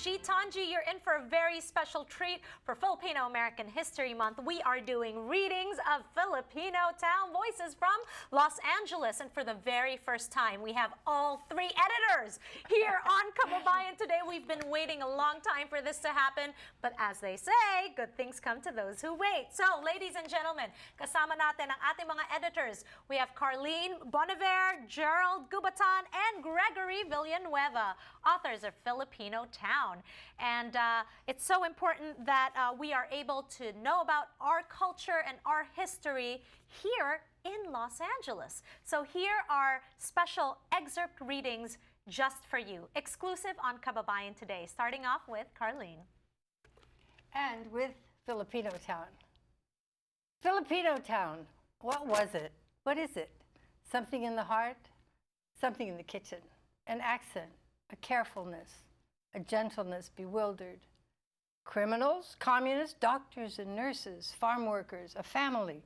Tanji. Tanji, you're in for a very special treat for Filipino American History Month. We are doing readings of Filipinotown voices from Los Angeles. And for the very first time, we have all three editors here on Kababayan Today. We've been waiting a long time for this to happen. But as they say, good things come to those who wait. So, ladies and gentlemen, kasama natin ang ating mga editors. We have Carlene Boniver, Gerald Gubatan, and Gregory Villanueva, authors of Filipinotown. And it's so important that we are able to know about our culture and our history here in Los Angeles. So here are special excerpt readings just for you, exclusive on Kababayan Today, starting off with Carlene. And with Filipinotown. Filipinotown, what was it? What is it? Something in the heart, something in the kitchen, an accent, a carefulness, a gentleness bewildered. Criminals, communists, doctors and nurses, farm workers, a family,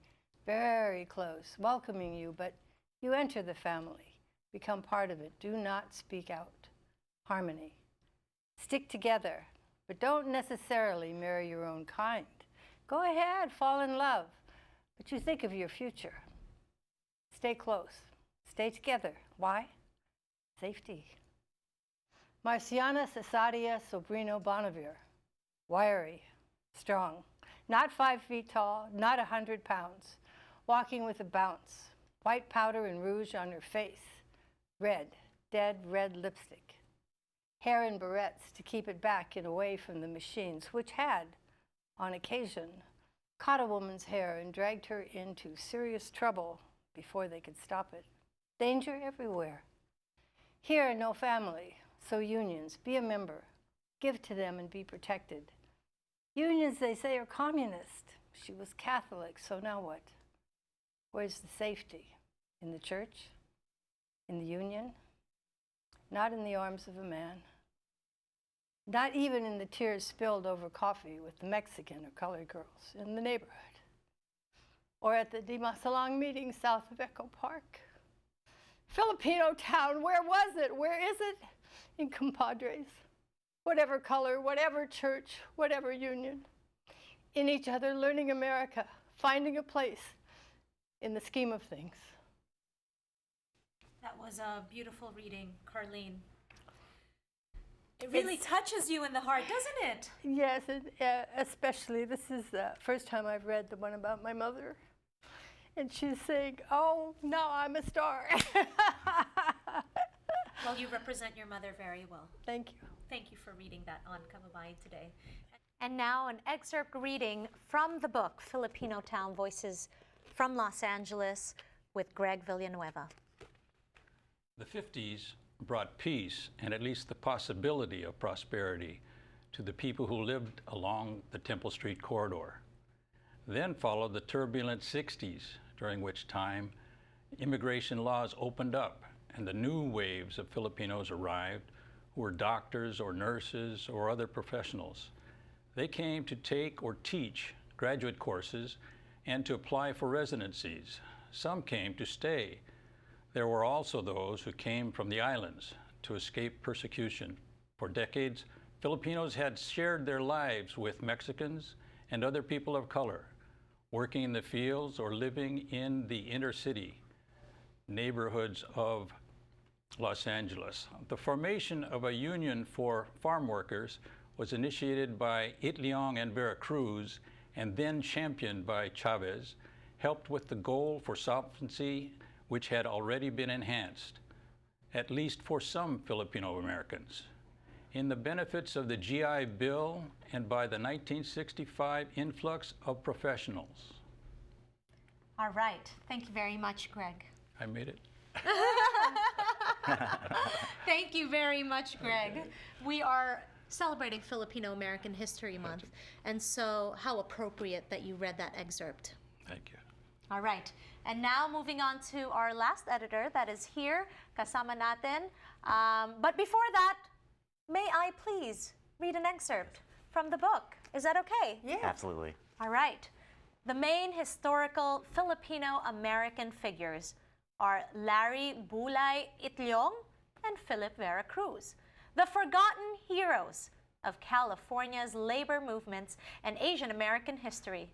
very close, welcoming you, but you enter the family, become part of it. Do not speak out. Harmony. Stick together, but don't necessarily marry your own kind. Go ahead, fall in love, but you think of your future. Stay close. Stay together. Why? Safety. Marciana Cesaria Sobrino Boniver. Wiry, strong, not 5 feet tall, not 100 pounds, walking with a bounce, white powder and rouge on her face, red, dead red lipstick, hair in barrettes to keep it back and away from the machines, which had, on occasion, caught a woman's hair and dragged her into serious trouble before they could stop it. Danger everywhere. Here, no family, so unions, be a member, give to them and be protected. Unions, they say, are communist. She was Catholic, so now what? Where's the safety? In the church? In the union? Not in the arms of a man. Not even in the tears spilled over coffee with the Mexican or colored girls in the neighborhood. Or at the Dimasalang meeting south of Echo Park. Filipinotown, where was it? Where is it? In compadres. Whatever color, whatever church, whatever union. In each other, learning America, finding a place in the scheme of things. That was a beautiful reading, Carlene. It really touches you in the heart, doesn't it? Yes, especially, this is the first time I've read the one about my mother. And she's saying, oh, now I'm a star. Well, you represent your mother very well. Thank you. Thank you for reading that on Kababayan Today. And now an excerpt reading from the book, Filipinotown Voices from Los Angeles, with Greg Villanueva. The 50s brought peace and at least the possibility of prosperity to the people who lived along the Temple Street corridor. Then followed the turbulent 60s, during which time immigration laws opened up and the new waves of Filipinos arrived who were doctors or nurses or other professionals. They came to take or teach graduate courses and to apply for residencies. Some came to stay. There were also those who came from the islands to escape persecution. For decades, Filipinos had shared their lives with Mexicans and other people of color, working in the fields or living in the inner city neighborhoods of Los Angeles. The formation of a union for farm workers was initiated by Itliong and Veracruz and then championed by Chavez, helped with the goal for solvency, which had already been enhanced, at least for some Filipino Americans. In the benefits of the GI Bill and by the 1965 influx of professionals. All right. Thank you very much, Greg. I made it. Thank you very much, Greg. We are celebrating Filipino American History Month, and so how appropriate that you read that excerpt. Thank you. All right. And now moving on to our last editor that is here, kasama natin. But before that, may I please read an excerpt from the book? Is that okay? Yeah. Absolutely. All right. The main historical Filipino-American figures are Larry Bulay Itliong and Philip Veracruz. The forgotten heroes of California's labor movements and Asian American history.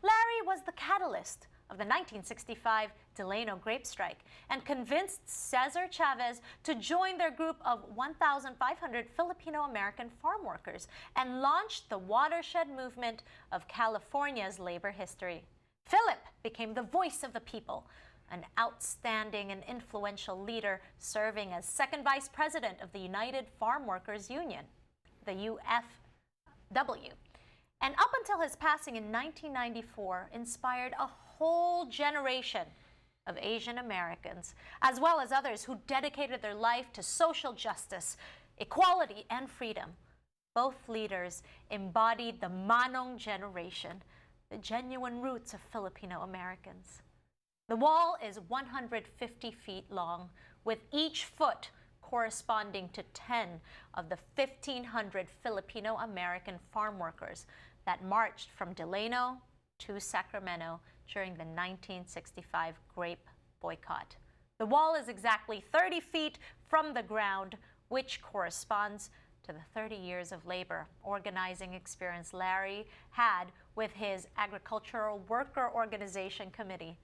Larry was the catalyst of the 1965 Delano grape strike and convinced Cesar Chavez to join their group of 1,500 Filipino-American farm workers and launched the watershed movement of California's labor history. Philip became the voice of the people, an outstanding and influential leader serving as second vice president of the United Farm Workers Union, the UFW. And up until his passing in 1994, inspired a whole generation of Asian Americans, as well as others who dedicated their life to social justice, equality, and freedom. Both leaders embodied the Manong generation, the genuine roots of Filipino Americans. The wall is 150 feet long, with each foot corresponding to 10 of the 1,500 Filipino American farm workers that marched from Delano to Sacramento during the 1965 grape boycott. The wall is exactly 30 feet from the ground, which corresponds to the 30 years of labor organizing experience Larry had with his Agricultural Worker Organization Committee.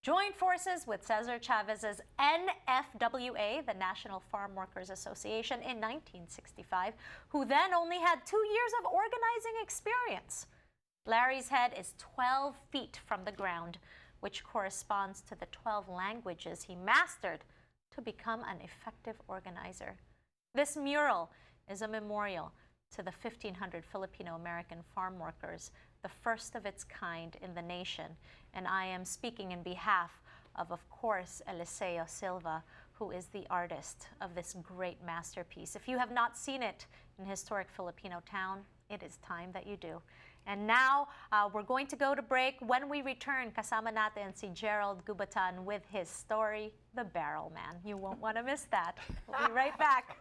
Joined forces with Cesar Chavez's NFWA, the National Farm Workers Association, in 1965, who then only had 2 years of organizing experience. Larry's head is 12 feet from the ground, which corresponds to the 12 languages he mastered to become an effective organizer. This mural is a memorial to the 1,500 Filipino-American farm workers, the first of its kind in the nation. And I am speaking in behalf of course, Eliseo Silva, who is the artist of this great masterpiece. If you have not seen it in historic Filipinotown, it is time that you do. And now, we're going to go to break. When we return, kasama natin si Gerald Gubatan with his story, The Barrel Man. You won't want to miss that. We'll be right back.